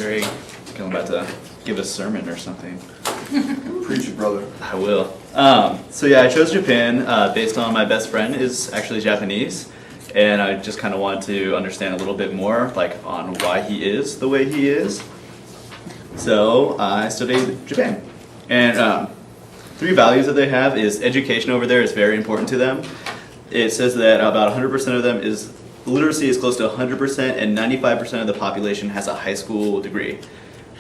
very, I'm about to give a sermon or something. Preach it, brother. I will. So yeah, I chose Japan based on my best friend is actually Japanese, and I just kind of wanted to understand a little bit more, like, on why he is the way he is. So I studied Japan, and three values that they have is education over there is very important to them. It says that about 100% of them is literacy is close to 100%, and 95% of the population has a high school degree,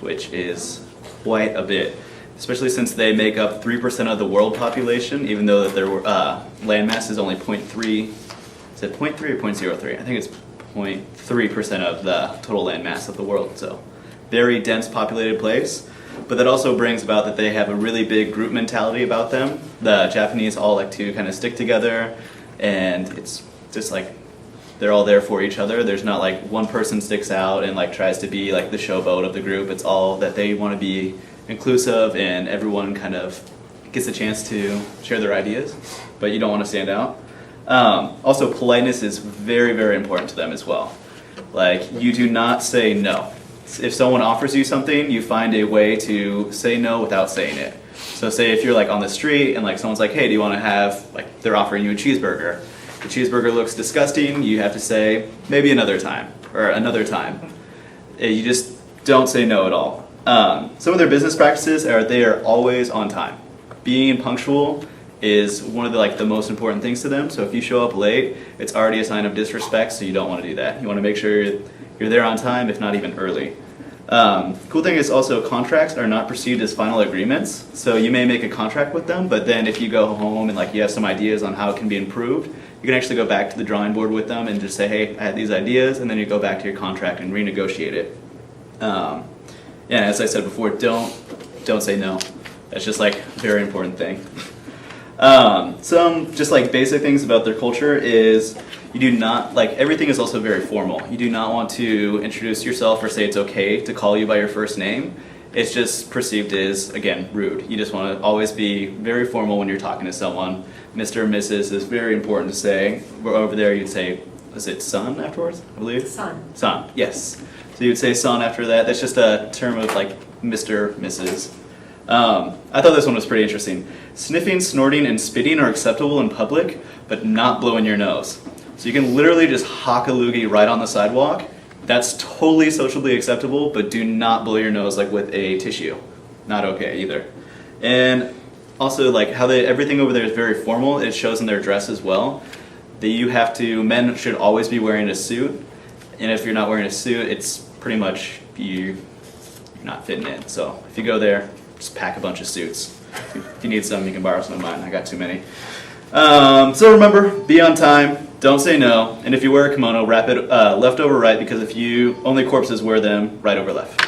which is quite a bit, especially since they make up 3% of the world population, even though that their landmass is only 0.3. Is it 0.3 or 0.03? I think it's 0.3% of the total landmass of the world. So, very dense populated place. But that also brings about that they have a really big group mentality about them. The Japanese all like to kind of stick together, and it's just like they're all there for each other. There's not like one person sticks out and like tries to be like the showboat of the group. It's all that they want to be inclusive, and everyone kind of gets a chance to share their ideas, but you don't want to stand out. Also, politeness is very, very important to them as well. Like, you do not say no. If someone offers you something, you find a way to say no without saying it. So say if you're like on the street and like someone's like, hey, do you want to have, like, they're offering you a cheeseburger. The cheeseburger looks disgusting, you have to say maybe another time, or another time. You just don't say no at all. Some of their business practices are they are always on time. Being punctual is one of the most important things to them. So if you show up late, it's already a sign of disrespect, so you don't want to do that. You want to make sure you're there on time, if not even early. Cool thing is also contracts are not perceived as final agreements. So you may make a contract with them, but then if you go home and like you have some ideas on how it can be improved, you can actually go back to the drawing board with them and just say, hey, I had these ideas, and then you go back to your contract and renegotiate it. Yeah, as I said before, don't say no. That's just like a very important thing. Some just like basic things about their culture is you do not, like, everything is also very formal. You do not want to introduce yourself or say it's okay to call you by your first name. It's just perceived as, again, rude. You just want to always be very formal when you're talking to someone. Mr. or Mrs. is very important to say. Over there you'd say, is it son afterwards, I believe? Son. Son, yes. So you'd say son after that. That's just a term of like Mr., Mrs. I thought this one was pretty interesting. Sniffing, snorting, and spitting are acceptable in public, but not blowing your nose. So you can literally just hock a loogie right on the sidewalk. That's totally socially acceptable, but do not blow your nose like with a tissue. Not okay either. And also like how everything over there is very formal. It shows in their dress as well. Men should always be wearing a suit. And if you're not wearing a suit, it's pretty much you're not fitting in. So if you go there, just pack a bunch of suits. If you need some, you can borrow some of mine. I got too many. So remember, be on time, don't say no, and if you wear a kimono, wrap it left over right, because if you only corpses wear them right over left.